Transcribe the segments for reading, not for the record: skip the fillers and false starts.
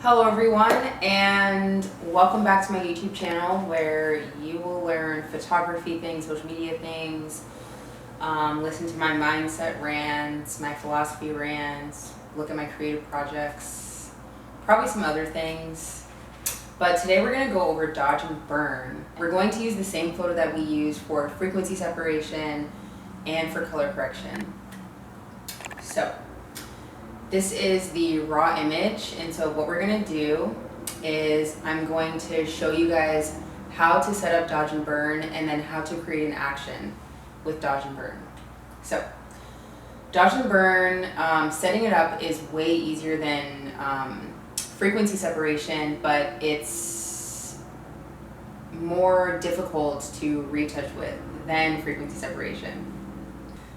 Hello everyone, and welcome back to my YouTube channel where you will learn photography things, social media things, listen to my mindset rants, my philosophy rants, look at my creative projects, probably some other things. But today we're going to go over dodge and burn. We're going to use the same photo that we use for frequency separation and for color correction. So this is the raw image, and so what we're going to do is I'm going to show you guys how to set up dodge and burn and then how to create an action with dodge and burn. So dodge and burn, setting it up is way easier than frequency separation, but it's more difficult to retouch with than frequency separation.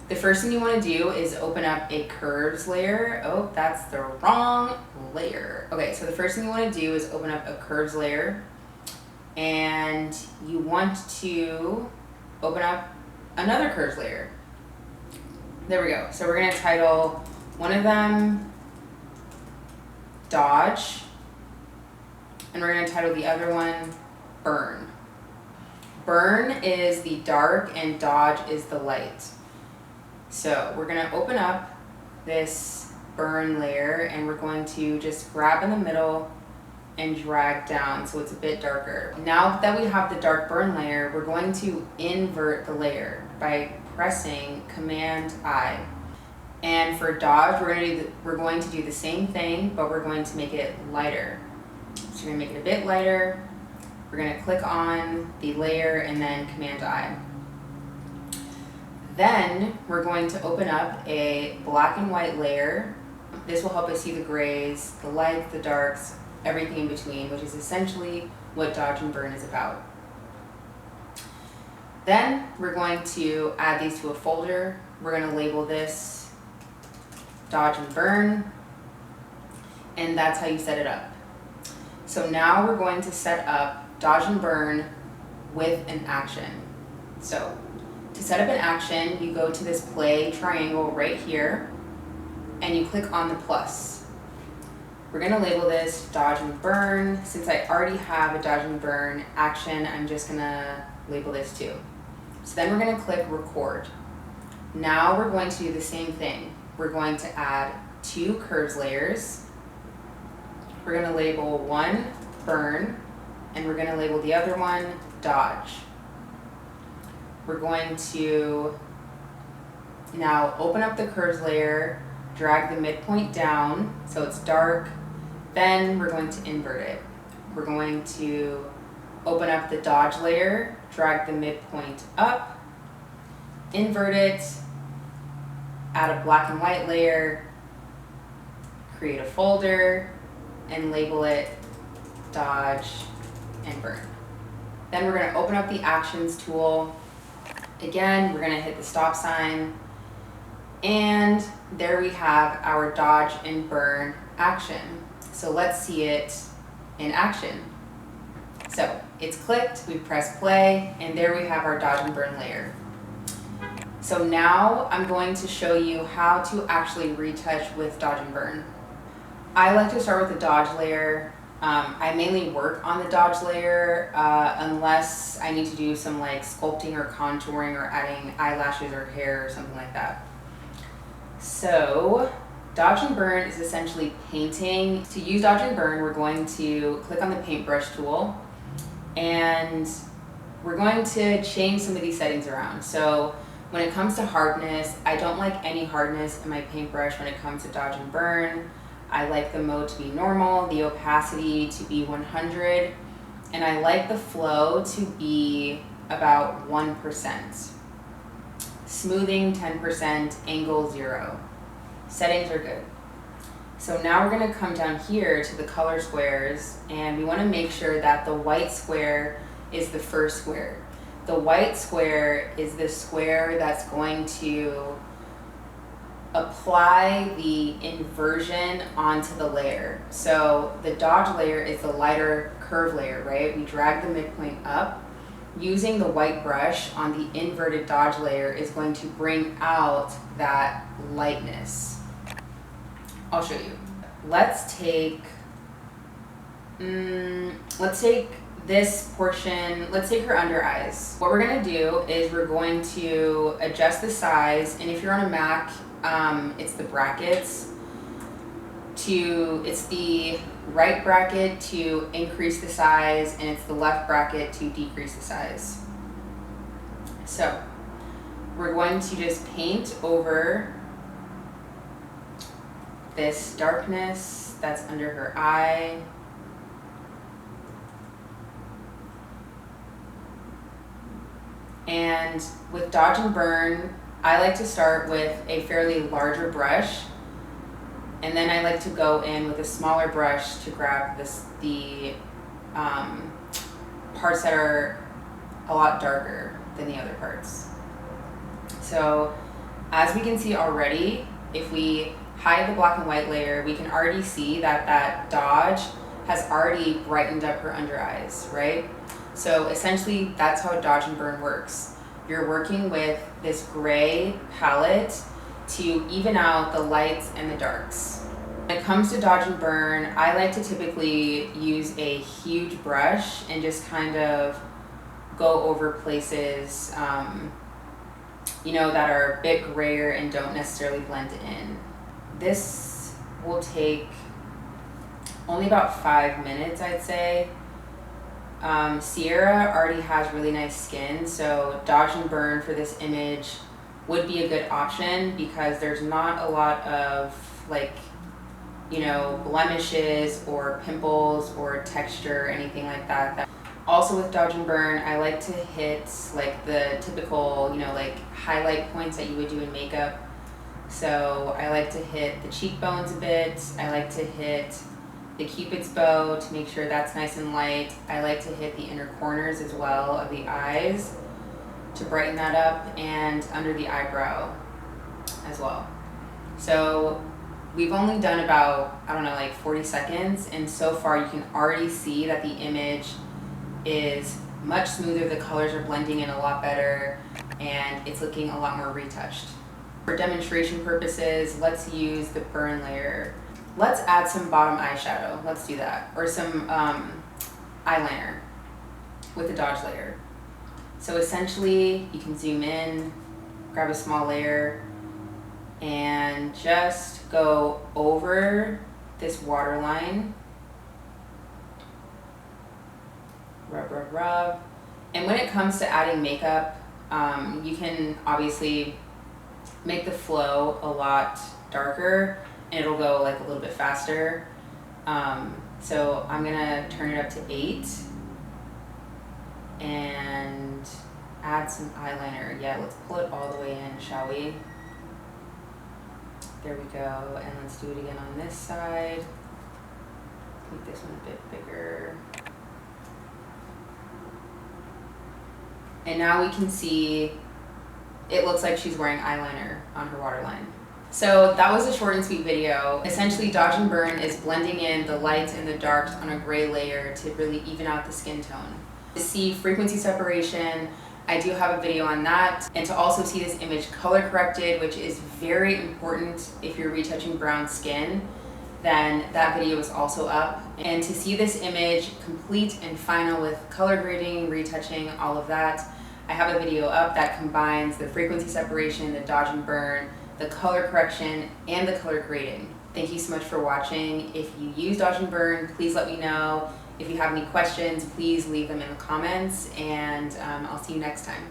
The first thing you want to do is open up a curves layer. Oh, that's the wrong layer. Okay, so the first thing you want to do is open up a curves layer, and you want to open up another curves layer. There we go. So we're going to title one of them dodge, and we're going to title the other one burn. Burn is the dark and dodge is the light. So we're going to open up this burn layer, and we're going to just grab in the middle and drag down so it's a bit darker. Now that we have the dark burn layer, we're going to invert the layer by pressing Command I. And for dodge, we're going to do the same thing, but we're going to make it lighter. So we're going to make it a bit lighter. We're going to click on the layer and then Command I. Then we're going to open up a black and white layer. This will help us see the grays, the lights, the darks, everything in between, which is essentially what dodge and burn is about. Then we're going to add these to a folder. We're going to label this dodge and burn, and that's how you set it up. So now we're going to set up dodge and burn with an action. So to set up an action, you go to this play triangle right here, and you click on the plus. We're going to label this dodge and burn. Since I already have a dodge and burn action, I'm just going to label this too. So then we're going to click record. Now we're going to do the same thing. We're going to add two curves layers. We're going to label one burn, and we're going to label the other one dodge. We're going to now open up the curves layer, drag the midpoint down so it's dark, then we're going to invert it. We're going to open up the dodge layer, drag the midpoint up, invert it, add a black and white layer, create a folder, and label it dodge and burn. Then we're going to open up the actions tool. Again, we're going to hit the stop sign, and there we have our dodge and burn action. So let's see it in action. So it's clicked, we press play, and there we have our dodge and burn layer. So now I'm going to show you how to actually retouch with dodge and burn. I like to start with the dodge layer. I mainly work on the dodge layer unless I need to do some like sculpting or contouring or adding eyelashes or hair or something like that. So dodge and burn is essentially painting. To use dodge and burn, we're going to click on the paintbrush tool, and we're going to change some of these settings around. So when it comes to hardness, I don't like any hardness in my paintbrush when it comes to dodge and burn. I like the mode to be normal, the opacity to be 100, and I like the flow to be about 1%. Smoothing 10%, angle 0. Settings are good. So now we're going to come down here to the color squares, and we want to make sure that the white square is the first square. The white square is the square that's going to apply the inversion onto the layer. So the dodge layer is the lighter curve layer, right? We drag the midpoint up. Using the white brush on the inverted dodge layer is going to bring out that lightness. I'll show you. Let's take let's take this portion, let's take her under eyes. What we're gonna do is we're going to adjust the size, and if you're on a Mac, it's the brackets. It's the right bracket to increase the size, and it's the left bracket to decrease the size. So we're going to just paint over this darkness that's under her eye. And with Dodge and Burn, I like to start with a fairly larger brush, and then I like to go in with a smaller brush to grab the parts that are a lot darker than the other parts. So as we can see already, if we hide the black and white layer, we can already see that that Dodge has already brightened up her under eyes, right? So essentially that's how Dodge and Burn works. You're working with this gray palette to even out the lights and the darks. When it comes to Dodge and Burn, I like to typically use a huge brush and just kind of go over places that are a bit grayer and don't necessarily blend in. This will take only about 5 minutes, I'd say. Sierra already has really nice skin, so Dodge and Burn for this image would be a good option because there's not a lot of blemishes or pimples or texture or anything like that. Also with Dodge and Burn, I like to hit the typical, highlight points that you would do in makeup. So I like to hit the cheekbones a bit. I like to hit the Cupid's bow to make sure that's nice and light. I like to hit the inner corners as well of the eyes to brighten that up, and under the eyebrow as well. So we've only done about, 40 seconds, and so far you can already see that the image is much smoother, the colors are blending in a lot better, and it's looking a lot more retouched. For demonstration purposes, let's use the burn layer. Let's add some bottom eyeshadow. Let's do that. Or some eyeliner with the Dodge layer. So essentially, you can zoom in, grab a small layer, and just go over this waterline. Rub, rub, rub. And when it comes to adding makeup, you can obviously make the flow a lot darker, and it'll go a little bit faster. So I'm gonna turn it up to 8 and add some eyeliner. Yeah, let's pull it all the way in, shall we? There we go, and let's do it again on this side. Make this one a bit bigger. And now we can see it looks like she's wearing eyeliner on her waterline. So that was a short and sweet video. Essentially, Dodge and Burn is blending in the lights and the darks on a gray layer to really even out the skin tone. To see frequency separation, I do have a video on that. And to also see this image color corrected, which is very important if you're retouching brown skin, then that video is also up. And to see this image complete and final with color grading, retouching, all of that, I have a video up that combines the frequency separation, the Dodge and Burn, the color correction, and the color grading. Thank you so much for watching. If you use Dodge and Burn, please let me know. If you have any questions, please leave them in the comments, and I'll see you next time.